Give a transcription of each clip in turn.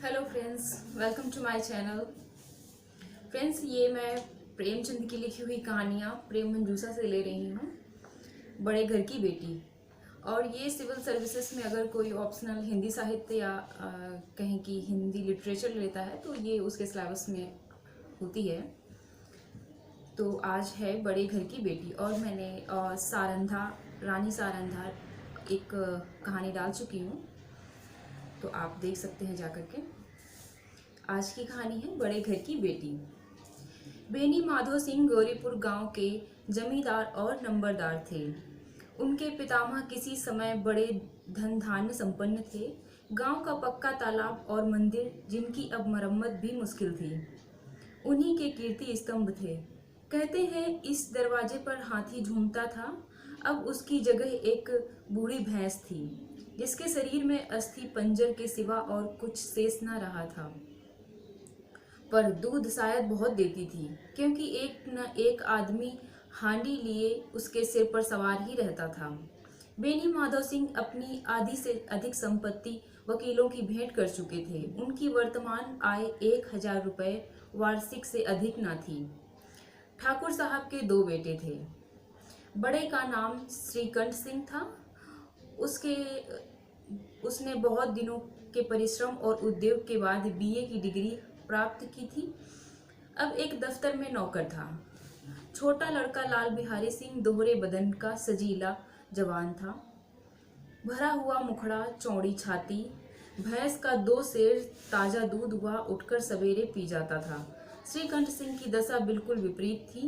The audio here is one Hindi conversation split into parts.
Hello friends, welcome to my channel. Friends, ये मैं प्रेमचंद की लिखी हुई कहानियाँ प्रेम मंजूषा से ले रही हूँ, बड़े घर की बेटी। और ये सिविल सर्विसेज में अगर कोई ऑप्शनल हिंदी साहित्य या कहें कि हिंदी लिटरेचर लेता है तो ये उसके सिलेबस में होती है। तो आज है बड़े घर की बेटी और मैंने सारंधा, रानी सारंधा एक कहानी डाल चुकी हूँ, तो आप देख सकते हैं जाकर के। आज की कहानी है बड़े घर की बेटी। बेनी माधो सिंह गौरीपुर गांव के जमींदार और नंबरदार थे। उनके पितामह किसी समय बड़े धन धान्य संपन्न थे। गांव का पक्का तालाब और मंदिर, जिनकी अब मरम्मत भी मुश्किल थी, उन्हीं के कीर्ति स्तंभ थे। कहते हैं इस दरवाजे पर हाथी झूमता था। अब उसकी जगह एक बूढ़ी भैंस थी, जिसके शरीर में अस्थि पंजर के सिवा और कुछ शेष न रहा था, पर दूध शायद बहुत देती थी, क्योंकि एक न एक आदमी हांडी लिए उसके सिर पर सवार ही रहता था। बेनी माधव सिंह अपनी आधी से अधिक संपत्ति वकीलों की भेंट कर चुके थे। उनकी वर्तमान आय 1,000 रुपये वार्षिक से अधिक न थी। ठाकुर साहब के 2 बेटे थे। बड़े का नाम श्रीकंठ सिंह था। उसने बहुत दिनों के परिश्रम और उद्योग के बाद बीए की डिग्री प्राप्त की थी। अब एक दफ्तर में नौकर था। छोटा लड़का लाल बिहारी सिंह दोहरे बदन का सजीला जवान था। भरा हुआ मुखड़ा, चौड़ी छाती, भैंस का 2 सेर ताजा दूध वह उठकर सवेरे पी जाता था। श्रीकंठ सिंह की दशा बिल्कुल विपरीत थी।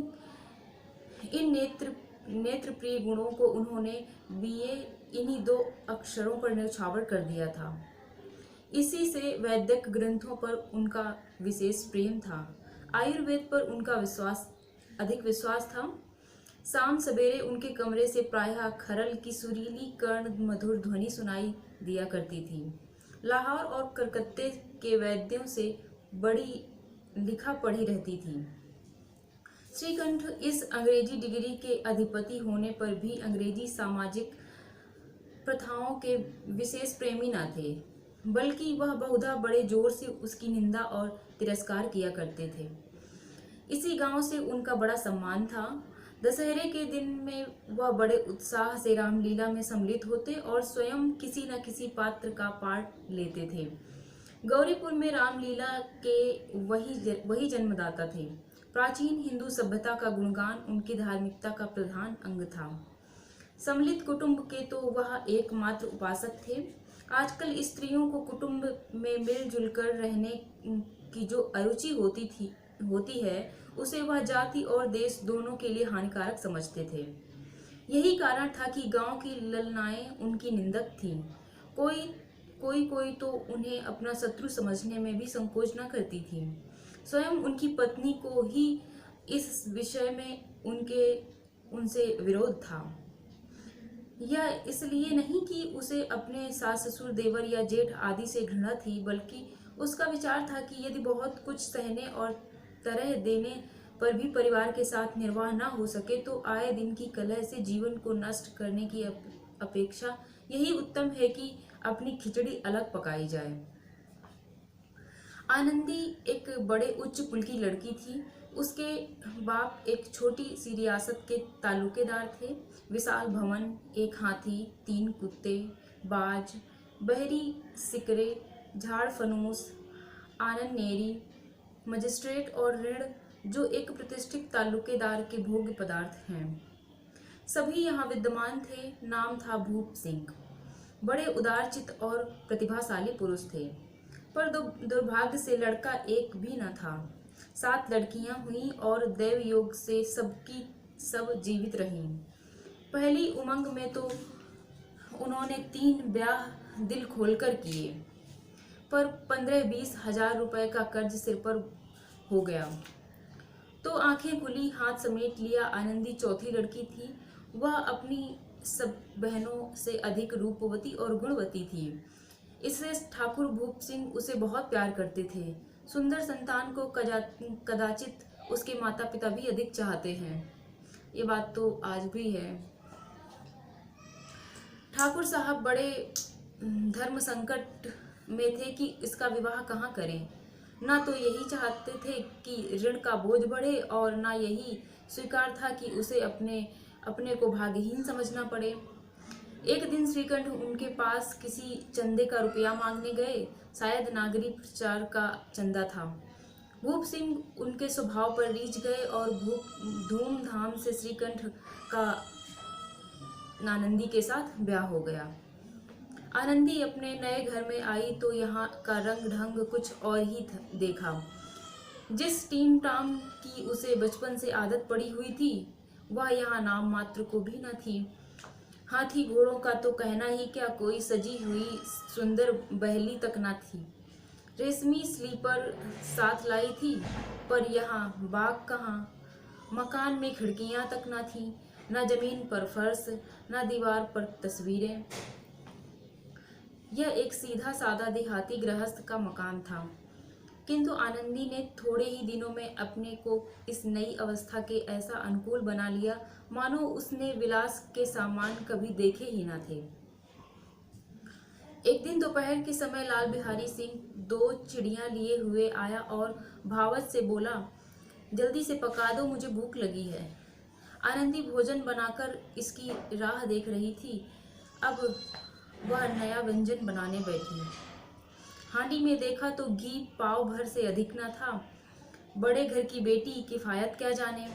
इन नेत्र प्रिय गुणों को उन्होंने बीए इन्हीं 2 अक्षरों पर न्यौछावर कर दिया था। इसी से वैदिक ग्रंथों पर उनका विशेष प्रेम था। आयुर्वेद पर उनका अधिक विश्वास था। शाम सवेरे उनके कमरे से प्रायः खरल की सुरीली कर्ण मधुर ध्वनि सुनाई दिया करती थी। लाहौर और कलकत्ते के वैद्यों से बड़ी लिखा पढ़ी रहती थी। श्रीकंठ इस अंग्रेजी डिग्री के अधिपति होने पर भी अंग्रेजी सामाजिक प्रथाओं के विशेष प्रेमी न थे, बल्कि वह बहुधा बड़े जोर से उसकी निंदा और तिरस्कार किया करते थे। इसी गांव से उनका बड़ा सम्मान था। दशहरे के दिन में वह बड़े उत्साह से रामलीला में सम्मिलित होते और स्वयं किसी न किसी पात्र का पाठ लेते थे। गौरीपुर में रामलीला के वही जन्मदाता थे। प्राचीन हिंदू सभ्यता का गुणगान उनकी धार्मिकता का प्रधान अंग था। सम्मिलित कुटुंब के तो वह एकमात्र उपासक थे। आजकल स्त्रियों को कुटुंब में मिलजुल कर रहने की जो अरुचि होती है, उसे वह जाति और देश दोनों के लिए हानिकारक समझते थे। यही कारण था कि गांव की ललनाएं उनकी निंदक थीं। कोई तो उन्हें अपना शत्रु समझने में भी संकोच न करती थी। स्वयं उनकी पत्नी को ही इस विषय में उनसे विरोध था। यह इसलिए नहीं कि उसे अपने सास ससुर, देवर या जेठ आदि से घृणा थी, बल्कि उसका विचार था कि यदि बहुत कुछ सहने और तरह देने पर भी परिवार के साथ निर्वाह न हो सके तो आए दिन की कलह से जीवन को नष्ट करने की अपेक्षा यही उत्तम है कि अपनी खिचड़ी अलग पकाई जाए। आनंदी एक बड़े उच्च कुल की लड़की थी। उसके बाप एक छोटी सी रियासत के तालुकेदार थे। विशाल भवन, एक हाथी, 3 कुत्ते, बाज, बहरी सिकरे, झाड़ फनूस, आनन नेरी, मजिस्ट्रेट और ऋण, जो एक प्रतिष्ठित तालुकेदार के भोग्य पदार्थ हैं, सभी यहाँ विद्यमान थे। नाम था भूप सिंह। बड़े उदारचित और प्रतिभाशाली पुरुष थे, पर दुर्भाग्य से लड़का एक भी न था। 7 लड़कियां हुईं और दैव योग से सबकी सब जीवित रहीं। पहली उमंग में तो उन्होंने 3 ब्याह दिल खोलकर किए, पर 15-20 हजार रुपए का कर्ज सिर पर हो गया तो आंखें खुली, हाथ समेट लिया। आनंदी चौथी लड़की थी। वह अपनी सब बहनों से अधिक रूपवती और गुणवती थी। इससे ठाकुर भूप सिंह उसे बहुत प्यार करते थे। सुंदर संतान को कदाचित उसके माता पिता भी अधिक चाहते हैं। ये बात तो आज भी है। ठाकुर साहब बड़े धर्म संकट में थे कि इसका विवाह कहाँ करें। ना तो यही चाहते थे कि ऋण का बोझ बढ़े और ना यही स्वीकार था कि उसे अपने अपने को भाग्यहीन समझना पड़े। एक दिन श्रीकंठ उनके पास किसी चंदे का रुपया मांगने गए। शायद नागरिक प्रचार का चंदा था। भूप सिंह उनके स्वभाव पर रीझ गए और धूमधाम से श्रीकंठ का आनंदी के साथ ब्याह हो गया। आनंदी अपने नए घर में आई तो यहाँ का रंग ढंग कुछ और ही देखा। जिस टीम टाम की उसे बचपन से आदत पड़ी हुई थी वह यहाँ नाम मात्र को भी न थी। हाथी घोड़ों का तो कहना ही क्या, कोई सजी हुई सुंदर बहली तक न थी। रेशमी स्लीपर साथ लाई थी, पर यहाँ बाग कहाँ। मकान में खिड़कियां तक न थीं, न जमीन पर फर्श, न दीवार पर तस्वीरें। यह एक सीधा सादा देहाती गृहस्थ का मकान था, किंतु आनंदी ने थोड़े ही दिनों में अपने को इस नई अवस्था के ऐसा अनुकूल बना लिया मानो उसने विलास के सामान कभी देखे ही न थे। एक दिन दोपहर के समय लाल बिहारी सिंह 2 चिड़ियां लिए हुए आया और भावत से बोला, जल्दी से पका दो, मुझे भूख लगी है। आनंदी भोजन बनाकर इसकी राह देख रही थी। अब वह नया व्यंजन बनाने बैठी। हांडी में देखा तो घी पाव भर से अधिक न था। बड़े घर की बेटी किफायत क्या जाने।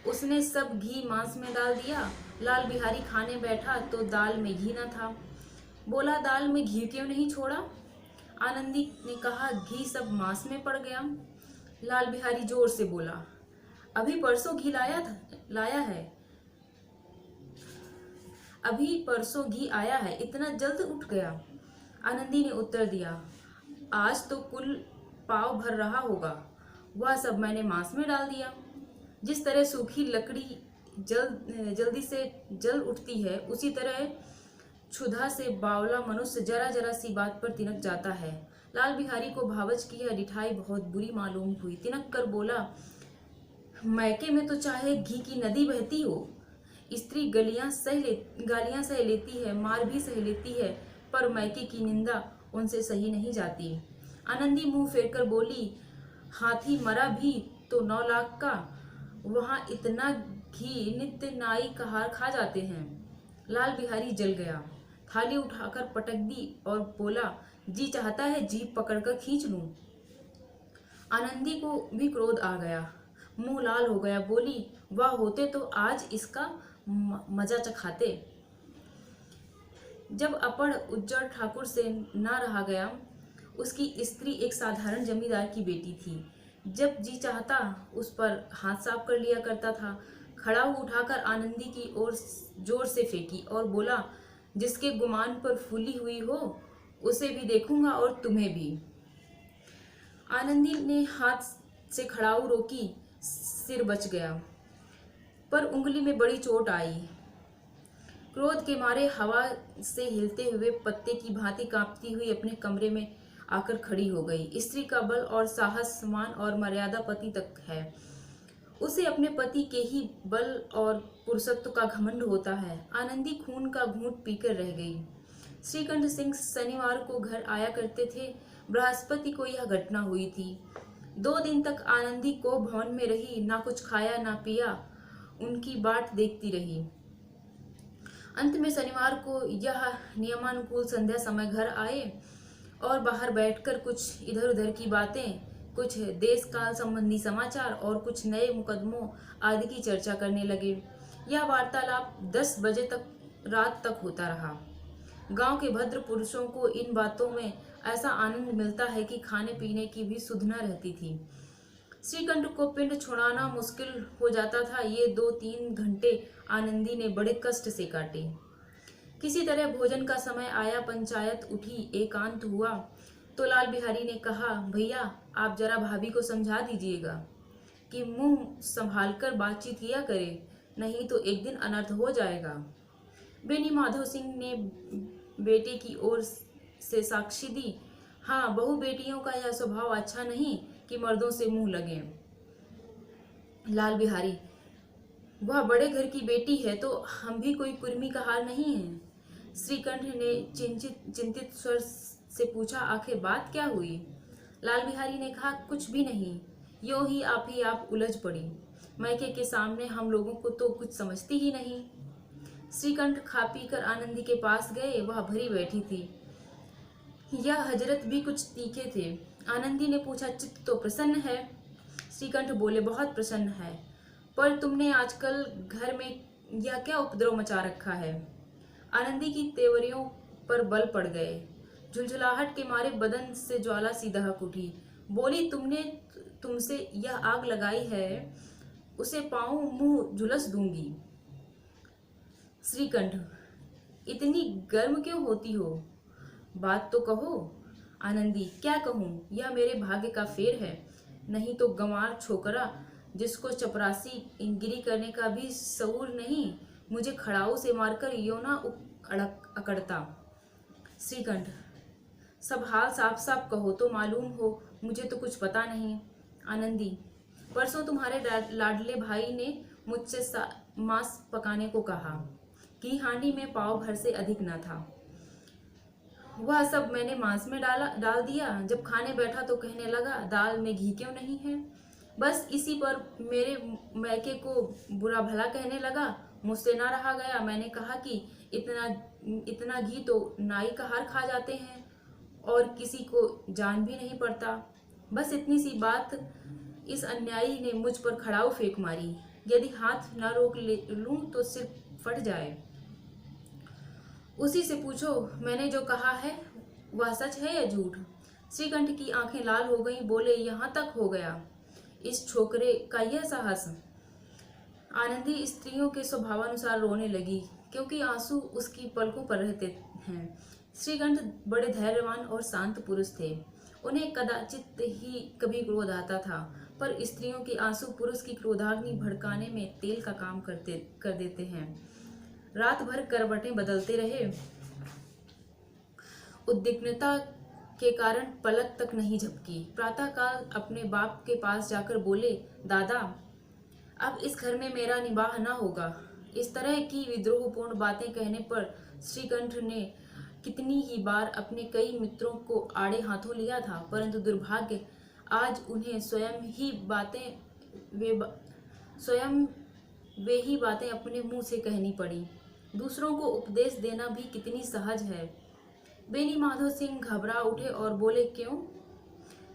उसने सब घी मांस में डाल दिया। लाल बिहारी खाने बैठा तो दाल में घी न था। बोला, दाल में घी क्यों नहीं छोड़ा? आनंदी ने कहा, घी सब मांस में पड़ गया। लाल बिहारी जोर से बोला, अभी परसों घी लाया है, अभी परसों घी आया है, इतना जल्द उठ गया। आनंदी ने उत्तर दिया, आज तो कुल पाव भर रहा होगा, वह सब मैंने मांस में डाल दिया। जिस तरह सूखी लकड़ी जल्दी से जल उठती है, उसी तरह क्षुधा से बावला मनुष्य जरा जरा सी बात पर तिनक जाता है। लाल बिहारी को भावच की यह रिठाई बहुत बुरी मालूम हुई। तिनक कर बोला, मैके में तो चाहे घी की नदी बहती हो, स्त्री गालियां सह लेती है, मार भी सह लेती है, पर मैके की निंदा उनसे सही नहीं जाती। आनंदी मुंह फेरकर बोली, हाथी मरा भी तो 9 लाख का, वहां इतना घी नित्य नाई कहार खा जाते हैं। लाल बिहारी जल गया, थाली उठाकर पटक दी और बोला, जी चाहता है जीभ पकड़कर खींच लूं। आनंदी को भी क्रोध आ गया, मुंह लाल हो गया। बोली, वह होते तो आज इसका मजा चखाते। जब अपड़ उज्जड़ ठाकुर से ना रहा गया, उसकी स्त्री एक साधारण जमींदार की बेटी थी। जब जी चाहता उस पर हाथ साफ कर लिया करता था। खड़ाऊ उठाकर आनंदी की ओर जोर से फेंकी और बोला, जिसके गुमान पर फूली हुई हो उसे भी देखूंगा और तुम्हें भी। आनंदी ने हाथ से खड़ाऊ रोकी, सिर बच गया, पर उंगली में बड़ी चोट आई। क्रोध के मारे हवा से हिलते हुए पत्ते की भांति कांपती हुई अपने कमरे में आकर खड़ी हो गई। स्त्री का बल और साहस, सम्मान और मर्यादा पति तक है। उसे अपने पति के ही बल और पुरुषत्व का घमंड होता है। आनंदी खून का घूंट पीकर रह गई। श्रीकंठ सिंह शनिवार को घर आया करते थे। बृहस्पति को यह घटना हुई थी। 2 दिन तक आनंदी को भवन में रही, ना कुछ खाया ना पिया, उनकी बाट देखती रही। अंत में शनिवार को यह नियमानुकूल संध्या समय घर आए और बाहर बैठकर कुछ इधर उधर की बातें, कुछ देश काल संबंधी समाचार और कुछ नए मुकदमों आदि की चर्चा करने लगे। यह वार्तालाप 10 बजे तक रात तक होता रहा। गांव के भद्र पुरुषों को इन बातों में ऐसा आनंद मिलता है कि खाने पीने की भी सुध न रहती थी। श्रीकंठ को पिंड छुड़ाना मुश्किल हो जाता था। ये 2-3 घंटे आनंदी ने बड़े कष्ट से काटे। किसी तरह भोजन का समय आया, पंचायत उठी, एकांत हुआ तो लाल बिहारी ने कहा, भैया आप जरा भाभी को समझा दीजिएगा कि मुंह संभालकर बातचीत किया करे, नहीं तो एक दिन अनर्थ हो जाएगा। बेनी माधव सिंह ने बेटे की ओर से साक्षी दी, हाँ, बहु बेटियों का यह स्वभाव अच्छा नहीं कि मर्दों से मुंह लगे। लाल बिहारी, वह बड़े घर की बेटी है तो हम भी कोई कुर्मी का हार नहीं है। श्रीकंठ ने चिंतित स्वर से पूछा, आखिर बात क्या हुई? लाल बिहारी ने कहा, कुछ भी नहीं, यूं ही आप उलझ पड़ी। मैके के सामने हम लोगों को तो कुछ समझती ही नहीं। श्रीकंठ खा पी कर आनंदी के पास गए। वह भरी बैठी थी। यह हजरत भी कुछ तीखे थे। आनंदी ने पूछा, चित्त तो प्रसन्न है? श्रीकंठ बोले, बहुत प्रसन्न है, पर तुमने आजकल घर में यह क्या उपद्रव मचा रखा है? आनंदी की तेवरियों पर बल पड़ गए। झुलझुलाहट के मारे बदन से ज्वाला सी दहक उठी। बोली, तुमसे यह आग लगाई है, उसे पाऊं मुंह झुलस दूंगी। श्रीकंठ, इतनी गर्म क्यों होती हो? बात तो कहो। आनंदी, क्या कहूं, यह मेरे भाग्य का फेर है। नहीं तो गंवार छोकरा जिसको चपरासी गिरी करने का भी शऊर नहीं, मुझे खड़ाऊ से मारकर यो ना अकड़ता। श्रीकंठ, सब हाल साफ साफ कहो तो मालूम हो, मुझे तो कुछ पता नहीं। आनंदी, परसों तुम्हारे लाडले भाई ने मुझसे मांस पकाने को कहा कि हांडी में पाव भर से अधिक न था। वह सब मैंने मांस में डाल दिया। जब खाने बैठा तो कहने लगा, दाल में घी क्यों नहीं है? बस इसी पर मेरे मैके को बुरा भला कहने लगा। मुझसे ना रहा गया। मैंने कहा कि इतना घी तो नाई का हार खा जाते हैं और किसी को जान भी नहीं पड़ता। बस इतनी सी बात इस अन्यायी ने मुझ पर खड़ाऊ फेंक मारी। यदि हाथ न रोक लूं तो सिर फट जाए। उसी से पूछो, मैंने जो कहा है वह सच है या झूठ? श्रीकंठ की आंखें लाल हो गईं। बोले, यहाँ तक हो गया इस छोकरे का यह साहस? आनंदी स्त्रियों के स्वभावानुसार रोने लगी, क्योंकि आंसू उसकी पलकों पर रहते हैं। श्रीकंठ बड़े धैर्यवान और शांत पुरुष थे। उन्हें कदाचित ही कभी क्रोध आता था, पर स्त्रियों के आंसू पुरुष की क्रोधाग्नि भड़काने में तेल का काम कर देते हैं। रात भर करवटें बदलते रहे। उद्विग्नता के कारण पलक तक नहीं झपकी। प्रातःकाल अपने बाप के पास जाकर बोले, दादा, अब इस घर में मेरा निबाह न होगा। इस तरह की विद्रोहपूर्ण बातें कहने पर श्रीकंठ ने कितनी ही बार अपने कई मित्रों को आड़े हाथों लिया था, परंतु दुर्भाग्य आज उन्हें स्वयं वे ही बातें अपने मुंह से कहनी पड़ी। दूसरों को उपदेश देना भी कितनी सहज है। बेनी माधो सिंह घबरा उठे और बोले, क्यों?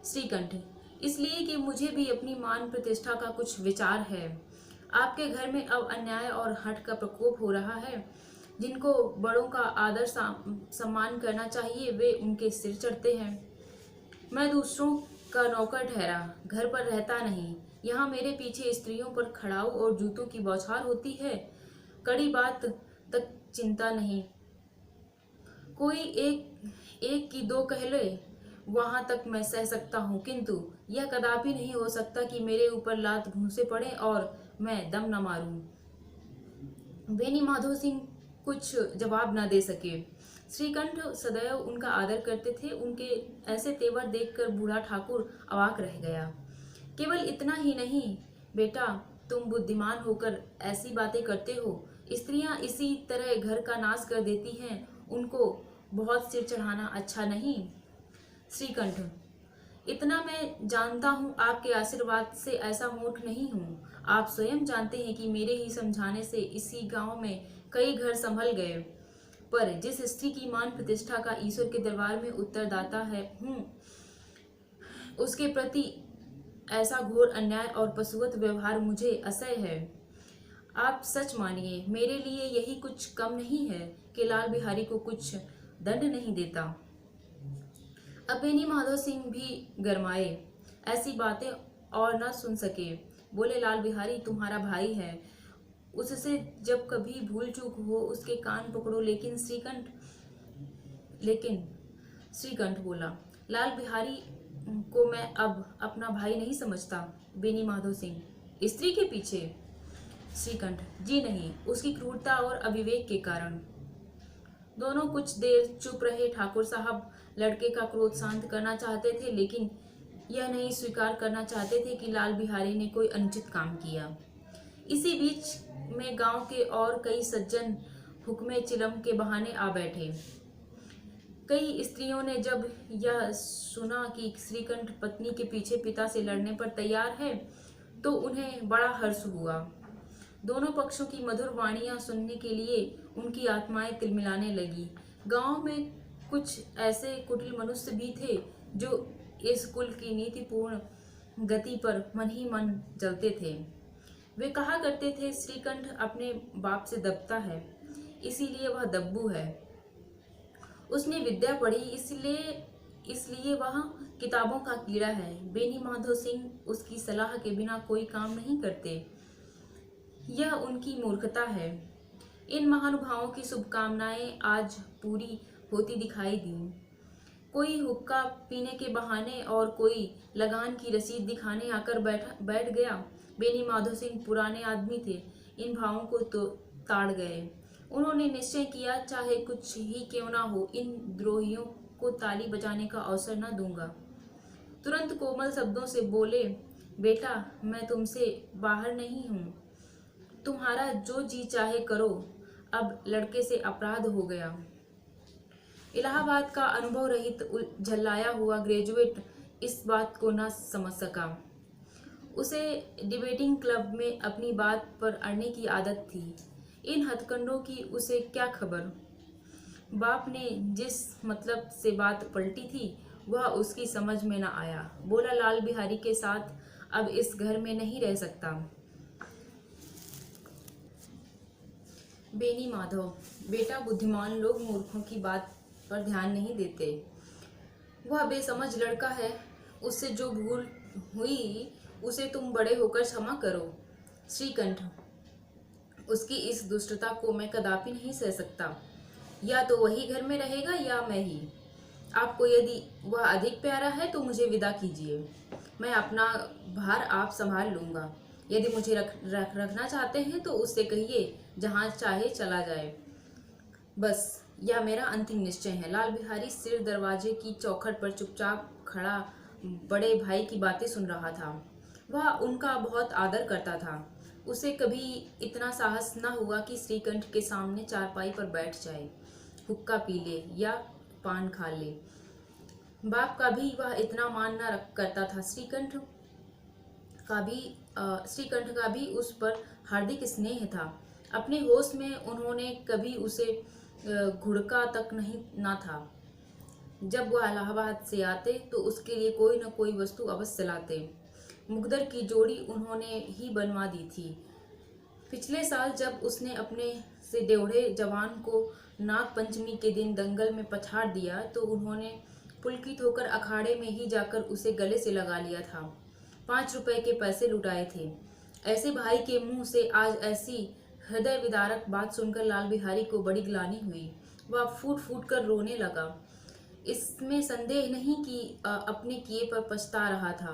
श्रीकंठ, इसलिए कि मुझे भी अपनी मान प्रतिष्ठा का कुछ विचार है। आपके घर में अब अन्याय और हठ का प्रकोप हो रहा है। जिनको बड़ों का आदर सम्मान करना चाहिए, वे उनके सिर चढ़ते हैं। मैं दूसरों का नौकर ठहरा, घर पर रहता नहीं। यहाँ मेरे पीछे स्त्रियों पर खड़ाऊ और जूतों की बौछार होती है। कड़ी बात तक चिंता नहीं, कोई एक की दो कह ले, वहां तक मैं सह सकता हूँ, किंतु यह कदापि नहीं हो सकता कि मेरे ऊपर लात घूंसे पड़े और मैं दम न मारूं। बेनी माधो सिंह कुछ जवाब न दे सके। श्रीकंठ सदैव उनका आदर करते थे। उनके ऐसे तेवर देखकर बूढ़ा ठाकुर अवाक रह गया। केवल इतना ही नहीं, बेटा, तुम बुद्धिमान होकर ऐसी बातें करते हो। स्त्रियां इसी तरह घर का नाश कर देती हैं। उनको बहुत सिर चढ़ाना अच्छा नहीं। श्रीकंठ, इतना मैं जानता हूँ, आपके आशीर्वाद से ऐसा मूर्ख नहीं हूँ। आप स्वयं जानते हैं कि मेरे ही समझाने से इसी गांव में कई घर संभल गए। पर जिस स्त्री की मान प्रतिष्ठा का ईश्वर के दरबार में उत्तरदाता हूँ, उसके प्रति ऐसा घोर अन्याय और पशुवत व्यवहार मुझे असह्य है। आप सच मानिए, मेरे लिए यही कुछ कम नहीं है कि लाल बिहारी को कुछ दंड नहीं देता। अब बेनी माधो सिंह भी गरमाए, ऐसी बातें और न सुन सके। बोले, लाल बिहारी तुम्हारा भाई है, उससे जब कभी भूल चूक हो उसके कान पकड़ो। लेकिन श्रीकंठ बोला, लाल बिहारी को मैं अब अपना भाई नहीं समझता। बेनी माधो सिंह, स्त्री के पीछे? श्रीकंठ, जी नहीं, उसकी क्रूरता और अविवेक के कारण। दोनों कुछ देर चुप रहे। ठाकुर साहब लड़के का क्रोध शांत करना चाहते थे, लेकिन यह नहीं स्वीकार करना चाहते थे कि लाल बिहारी ने कोई अनुचित काम किया। इसी बीच में गांव के और कई सज्जन हुक्मे चिलम के बहाने आ बैठे। कई स्त्रियों ने जब यह सुना कि श्रीकंठ पत्नी के पीछे पिता से लड़ने पर तैयार है तो उन्हें बड़ा हर्ष हुआ। दोनों पक्षों की मधुर वाणियां सुनने के लिए उनकी आत्माएं तिलमिलाने लगी। गांव में कुछ ऐसे कुटिल मनुष्य भी थे जो इस कुल की नीतिपूर्ण गति पर मन ही मन जलते थे। वे कहा करते थे, श्रीकंठ अपने बाप से दबता है, इसीलिए वह दब्बू है। उसने विद्या पढ़ी, इसलिए वह किताबों का कीड़ा है। बेनी माधो सिंह उसकी सलाह के बिना कोई काम नहीं करते। यह उनकी मूर्खता है। इन महानुभावों की शुभकामनाएं आज पूरी होती दिखाई दी। कोई हुक्का पीने के बहाने और कोई लगान की रसीद दिखाने आकर बैठ गया। बेनी माधो सिंह पुराने आदमी थे, इन भावों को तो ताड़ गए। उन्होंने निश्चय किया, चाहे कुछ ही क्यों ना हो, इन द्रोहियों को ताली बजाने का अवसर न दूंगा। तुरंत कोमल शब्दों से बोले, बेटा मैं तुमसे बाहर नहीं हूँ, तुम्हारा जो जी चाहे करो। अब लड़के से अपराध हो गया। इलाहाबाद का अनुभव रहित झल्लाया हुआ ग्रेजुएट इस बात को न समझ सका। उसे डिबेटिंग क्लब में अपनी बात पर अड़ने की आदत थी। इन हथकंडों की उसे क्या खबर। बाप ने जिस मतलब से बात पलटी थी वह उसकी समझ में न आया। बोला, लाल बिहारी के साथ अब इस घर में नहीं रह सकता। बेनी माधव, बेटा बुद्धिमान लोग मूर्खों की बात पर ध्यान नहीं देते। वह बेसमझ लड़का है, उससे जो भूल हुई उसे तुम बड़े होकर क्षमा करो। श्रीकंठ, उसकी इस दुष्टता को मैं कदापि नहीं सह सकता। या तो वही घर में रहेगा या मैं ही। आपको यदि वह अधिक प्यारा है तो मुझे विदा कीजिए। मैं अपना भार आप संभाल लूंगा। यदि मुझे रखना चाहते हैं तो उससे कहिए जहाँ चाहे चला जाए। बस यह मेरा अंतिम निश्चय है। लाल बिहारी सिर दरवाजे की चौखट पर चुपचाप खड़ा बड़े भाई की बातें सुन रहा था। वह उनका बहुत आदर करता था। उसे कभी इतना साहस न हुआ कि श्रीकंठ के सामने चारपाई पर बैठ जाए, हुक्का पी ले या पान खा ले। बाप का भी वह इतना मान न करता था। श्रीकंठ का भी उस पर हार्दिक स्नेह था। अपने होश में उन्होंने कभी उसे घुड़का तक नहीं ना था। जब वह इलाहाबाद से आते तो उसके लिए कोई न कोई वस्तु अवश्य लाते। मुकद्दर की जोड़ी उन्होंने ही बनवा दी थी। पिछले साल जब उसने अपने से डेढ़े जवान को नाग पंचमी के दिन दंगल में पछाड़ दिया तो उन्होंने पुलकित होकर अखाड़े में ही जाकर उसे गले से लगा लिया था। 5 रुपए के पैसे लुटाए थे। ऐसे भाई के मुंह से आज ऐसी हृदय विदारक बात सुनकर लाल बिहारी को बड़ी ग्लानि हुई। वह फूट फूट कर रोने लगा। इसमें संदेह नहीं कि अपने किए पर पछता रहा था।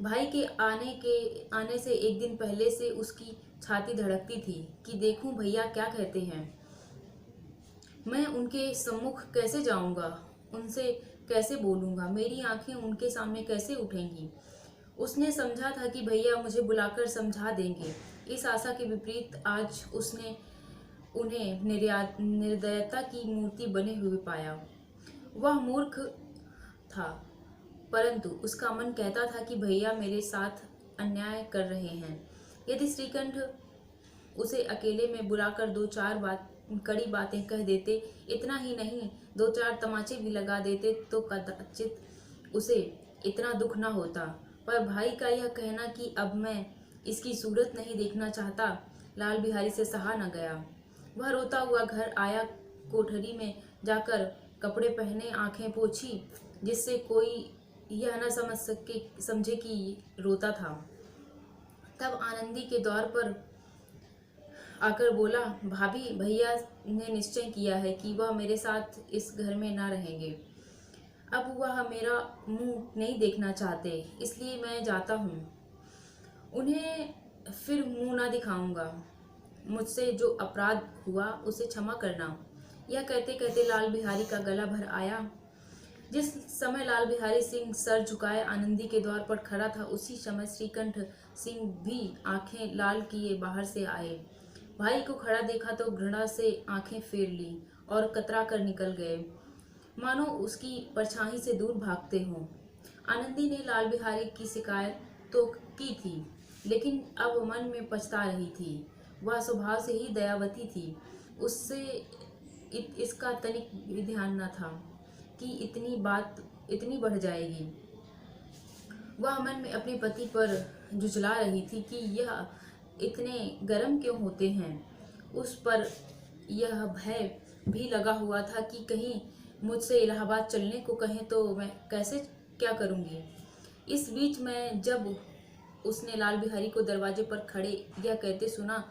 भाई के आने से एक दिन पहले से उसकी छाती धड़कती थी कि देखूं भैया क्या कहते हैं। मैं उनके सम्मुख कैसे जाऊंगा, उनसे कैसे बोलूंगा, मेरी आंखें उनके सामने कैसे उठेंगी। उसने समझा था कि भैया मुझे बुलाकर समझा देंगे। इस आशा के विपरीत आज उसने उन्हें निर्दयता की मूर्ति बने हुए पाया। वह मूर्ख था, परंतु उसका मन कहता था कि भैया मेरे साथ अन्याय कर रहे हैं। यदि श्रीकंठ उसे अकेले में बुलाकर 2-4 कड़ी बातें कह देते, इतना ही नहीं 2-4 तमाचे भी लगा देते तो कदाचित उसे इतना दुख न होता। पर भाई का यह कहना कि अब मैं इसकी सूरत नहीं देखना चाहता, लाल बिहारी से सहा न गया। वह रोता हुआ घर आया। कोठरी में जाकर कपड़े पहने, आंखें पोंछी, जिससे कोई यह न समझे कि रोता था। तब आनंदी के द्वार पर आकर बोला, भाभी भैया ने निश्चय किया है कि वह मेरे साथ इस घर में ना रहेंगे। अब वह मेरा मुंह नहीं देखना चाहते, इसलिए मैं जाता हूँ। उन्हें फिर मुंह ना दिखाऊंगा। मुझसे जो अपराध हुआ उसे क्षमा करना। यह कहते कहते लाल बिहारी का गला भर आया। जिस समय लाल बिहारी सिंह सर झुकाए आनंदी के द्वार पर खड़ा था, उसी समय श्रीकंठ सिंह भी आंखें लाल किए बाहर से आए। भाई को खड़ा देखा तो घृणा से आंखें फेर ली और कतरा कर निकल गए। मानो उसकी परछाई से दूर भागते हों। आनंदी ने लाल बिहारी की शिकायत तो की थी, लेकिन अब मन में पछता रही थी। वह स्वभाव से ही दयावती थी। उससे इसका तनिक भी ध्यान न था कि इतनी बात इतनी बढ़ जाएगी। वह मन में अपने पति पर जुझला रही थी कि यह इतने गर्म क्यों होते हैं। उस पर यह भय भी लगा हुआ था कि कहीं मुझसे इलाहाबाद चलने को कहें तो मैं कैसे क्या करूंगी। इस बीच में जब उसने लाल बिहारी को दरवाजे पर खड़े यह कहते सुना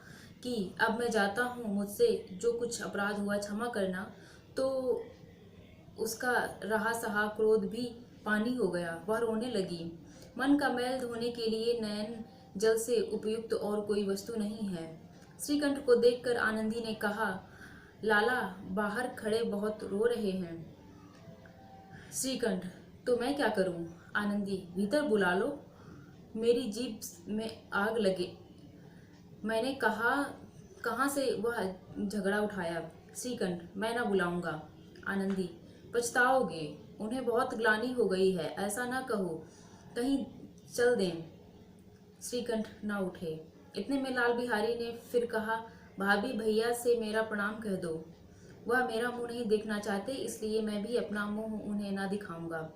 कि अब मैं जाता हूँ, मुझसे जो कुछ अपराध हुआ क्षमा करना, तो उसका रहा सहा क्रोध भी पानी हो गया। वह रोने लगी। मन का मैल धोने के लिए नयन जल से उपयुक्त और कोई वस्तु नहीं है। श्रीकंठ को देखकर आनंदी ने कहा, लाला बाहर खड़े बहुत रो रहे हैं। श्रीकंठ, तो मैं क्या करूं? आनंदी, भीतर बुला लो, मेरी जीभ में आग लगे। मैंने कहाँ से वह झगड़ा उठाया? श्रीकंठ, मैं ना बुलाऊंगा। आनंदी, पछताओगे, उन्हें बहुत ग्लानि हो गई है, ऐसा ना कहो, कहीं चल दें। श्रीकंठ ना उठे। इतने में लाल बिहारी ने फिर कहा, भाभी भैया से मेरा प्रणाम कह दो। वह मेरा मुंह नहीं देखना चाहते, इसलिए मैं भी अपना मुंह उन्हें ना दिखाऊंगा।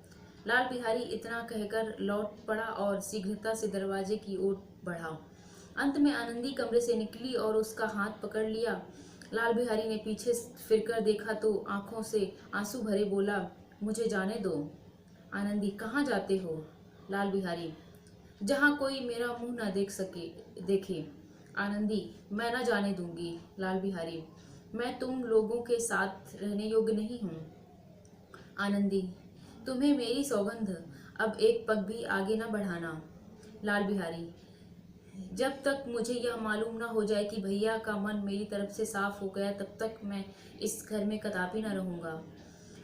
लाल बिहारी इतना कहकर लौट पड़ा और शीघ्रता से दरवाजे की ओर बढ़ा। अंत में आनंदी कमरे से निकली और उसका हाथ पकड़ लिया। लाल बिहारी ने पीछे फिरकर देखा तो आंखों से आंसू भरे बोला, मुझे जाने दो। आनंदी, कहाँ जाते हो? लाल बिहारी, जहाँ कोई मेरा मुंह न देखे। आनंदी, मैं न जाने दूंगी। लाल बिहारी, मैं तुम लोगों के साथ रहने योग्य नहीं हूँ। आनंदी, तुम्हें मेरी सौगंध, अब एक पग भी आगे न बढ़ाना। लाल बिहारी, जब तक मुझे यह मालूम न हो जाए कि भैया का मन मेरी तरफ से साफ हो गया, तब तक मैं इस घर में कदापि न रहूंगा।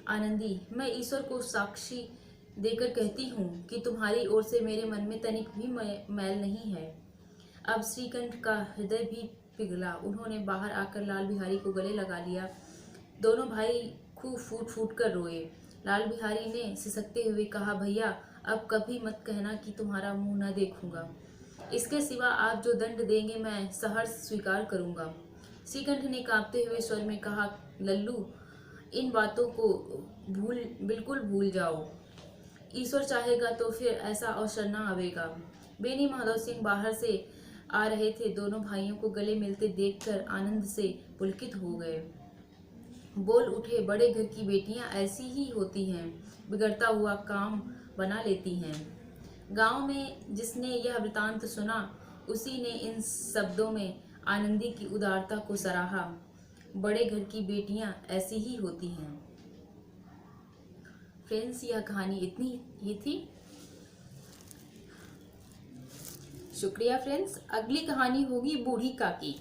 आनंदी, मैं ईश्वर को साक्षी देकर कहती हूँ कि तुम्हारी ओर से मेरे मन में तनिक भी मैल नहीं है। अब श्रीकंठ का हृदय भी पिघला। उन्होंने बाहर आकर लाल बिहारी को गले लगा लिया। दोनों भाई खूब फूट फूट कर रोए। लाल बिहारी ने सिसकते हुए कहा, भैया अब कभी मत कहना कि तुम्हारा मुंह न देखूंगा। इसके सिवा आप जो दंड देंगे मैं सहर्ष स्वीकार करूंगा। श्रीकंठ ने कांपते हुए स्वर में कहा, लल्लू, इन बातों को बिल्कुल भूल जाओ। ईश्वर चाहेगा तो फिर ऐसा अवसर न आवेगा। बेनी माधव सिंह बाहर से आ रहे थे। दोनों भाइयों को गले मिलते देखकर आनंद से पुलकित हो गए। बोल उठे, बड़े घर की बेटियां ऐसी ही होती हैं, बिगड़ता हुआ काम बना लेती हैं। गांव में जिसने यह वृतांत सुना, उसी ने इन शब्दों में आनंदी की उदारता को सराहा। बड़े घर की बेटियां ऐसी ही होती हैं। फ्रेंड्स, यह कहानी इतनी ही थी। शुक्रिया फ्रेंड्स। अगली कहानी होगी बूढ़ी काकी।